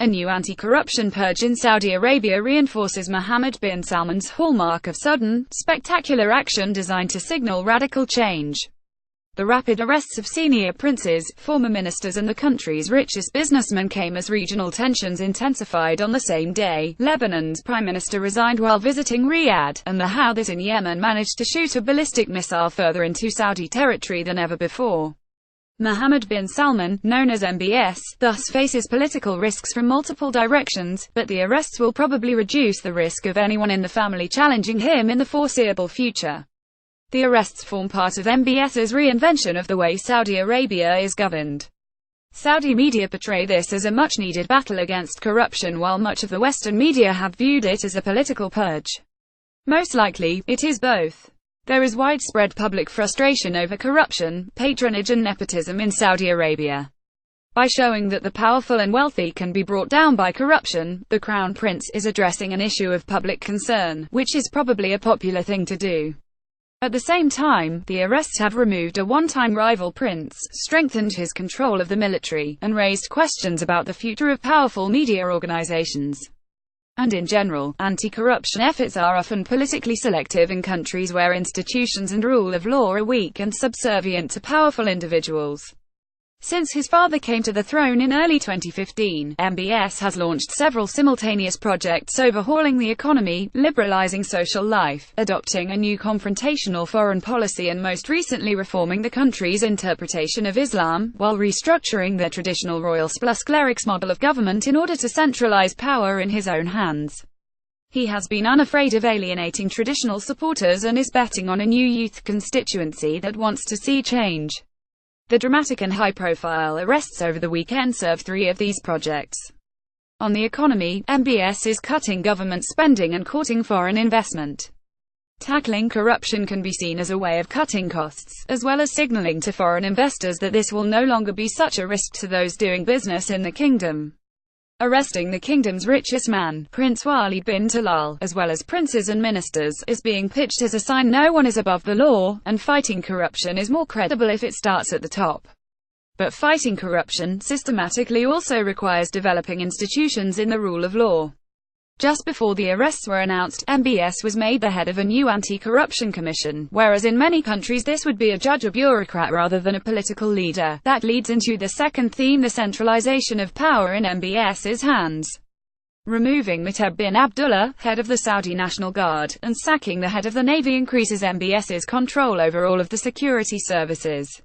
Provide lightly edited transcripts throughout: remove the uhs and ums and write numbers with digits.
A new anti-corruption purge in Saudi Arabia reinforces Mohammed bin Salman's hallmark of sudden, spectacular action designed to signal radical change. The rapid arrests of senior princes, former ministers and the country's richest businessmen came as regional tensions intensified. On the same day, Lebanon's prime minister resigned while visiting Riyadh, and the Houthis in Yemen managed to shoot a ballistic missile further into Saudi territory than ever before. Mohammed bin Salman, known as MBS, thus faces political risks from multiple directions, but the arrests will probably reduce the risk of anyone in the family challenging him in the foreseeable future. The arrests form part of MBS's reinvention of the way Saudi Arabia is governed. Saudi media portray this as a much-needed battle against corruption, while much of the Western media have viewed it as a political purge. Most likely, it is both. There is widespread public frustration over corruption, patronage and nepotism in Saudi Arabia. By showing that the powerful and wealthy can be brought down by corruption, the Crown Prince is addressing an issue of public concern, which is probably a popular thing to do. At the same time, the arrests have removed a one-time rival prince, strengthened his control of the military, and raised questions about the future of powerful media organizations. And in general, anti-corruption efforts are often politically selective in countries where institutions and rule of law are weak and subservient to powerful individuals. Since his father came to the throne in early 2015, MBS has launched several simultaneous projects overhauling the economy, liberalizing social life, adopting a new confrontational foreign policy and most recently reforming the country's interpretation of Islam, while restructuring the traditional royals plus clerics model of government in order to centralize power in his own hands. He has been unafraid of alienating traditional supporters and is betting on a new youth constituency that wants to see change. The dramatic and high-profile arrests over the weekend serve three of these projects. On the economy, MBS is cutting government spending and courting foreign investment. Tackling corruption can be seen as a way of cutting costs, as well as signaling to foreign investors that this will no longer be such a risk to those doing business in the kingdom. Arresting the kingdom's richest man, Prince Walid bin Talal, as well as princes and ministers, is being pitched as a sign no one is above the law, and fighting corruption is more credible if it starts at the top. But fighting corruption systematically also requires developing institutions in the rule of law. Just before the arrests were announced, MBS was made the head of a new anti-corruption commission, whereas in many countries this would be a judge or bureaucrat rather than a political leader. That leads into the second theme, the centralization of power in MBS's hands. Removing Muteb bin Abdullah, head of the Saudi National Guard, and sacking the head of the Navy increases MBS's control over all of the security services.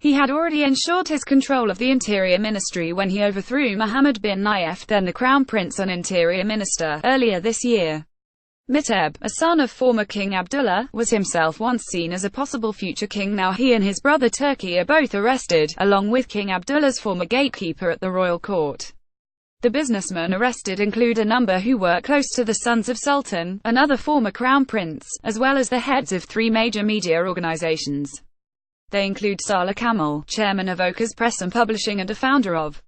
He had already ensured his control of the Interior Ministry when he overthrew Mohammed bin Nayef, then the Crown Prince and Interior Minister, earlier this year. Muteb, a son of former King Abdullah, was himself once seen as a possible future king. Now he and his brother Turki are both arrested, along with King Abdullah's former gatekeeper at the royal court. The businessmen arrested include a number who work close to the sons of Sultan, another former Crown Prince, as well as the heads of three major media organizations. They include Salah Kamal, chairman of Okaz Press and Publishing and a founder of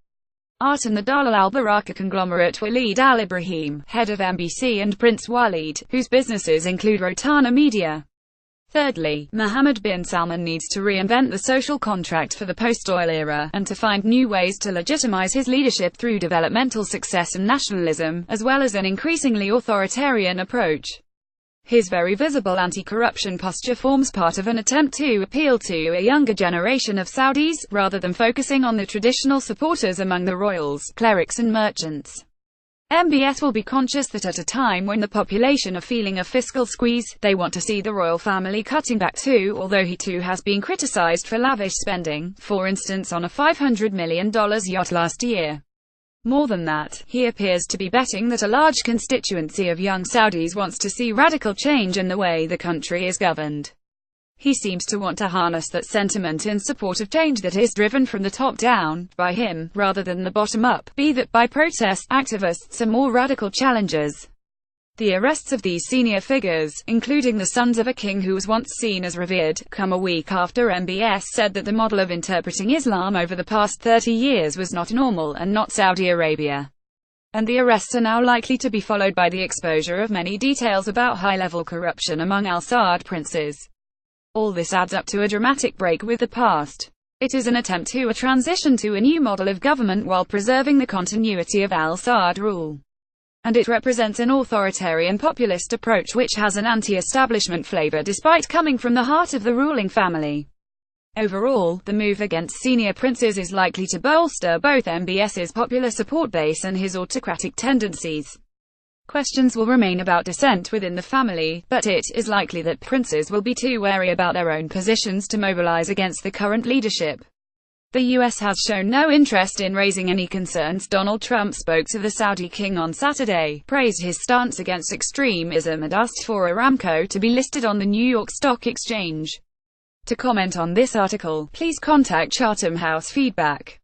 Art and the Dalal al-Baraka conglomerate, Walid al-Ibrahim, head of MBC, and Prince Walid, whose businesses include Rotana Media. Thirdly, Mohammed bin Salman needs to reinvent the social contract for the post-oil era, and to find new ways to legitimize his leadership through developmental success and nationalism, as well as an increasingly authoritarian approach. His very visible anti-corruption posture forms part of an attempt to appeal to a younger generation of Saudis, rather than focusing on the traditional supporters among the royals, clerics and merchants. MBS will be conscious that at a time when the population are feeling a fiscal squeeze, they want to see the royal family cutting back too, although he too has been criticized for lavish spending, for instance on a $500 million yacht last year. More than that, he appears to be betting that a large constituency of young Saudis wants to see radical change in the way the country is governed. He seems to want to harness that sentiment in support of change that is driven from the top down, by him, rather than the bottom up, be that by protests, activists or more radical challengers. The arrests of these senior figures, including the sons of a king who was once seen as revered, come a week after MBS said that the model of interpreting Islam over the past 30 years was not normal and not Saudi Arabia. And the arrests are now likely to be followed by the exposure of many details about high-level corruption among Al Saud princes. All this adds up to a dramatic break with the past. It is an attempt to a transition to a new model of government while preserving the continuity of al-Assad rule. And it represents an authoritarian populist approach which has an anti-establishment flavor despite coming from the heart of the ruling family. Overall, the move against senior princes is likely to bolster both MBS's popular support base and his autocratic tendencies. Questions will remain about dissent within the family, but it is likely that princes will be too wary about their own positions to mobilize against the current leadership. The U.S. has shown no interest in raising any concerns. Donald Trump spoke to the Saudi king on Saturday, praised his stance against extremism and asked for Aramco to be listed on the New York Stock Exchange. To comment on this article, please contact Chatham House Feedback.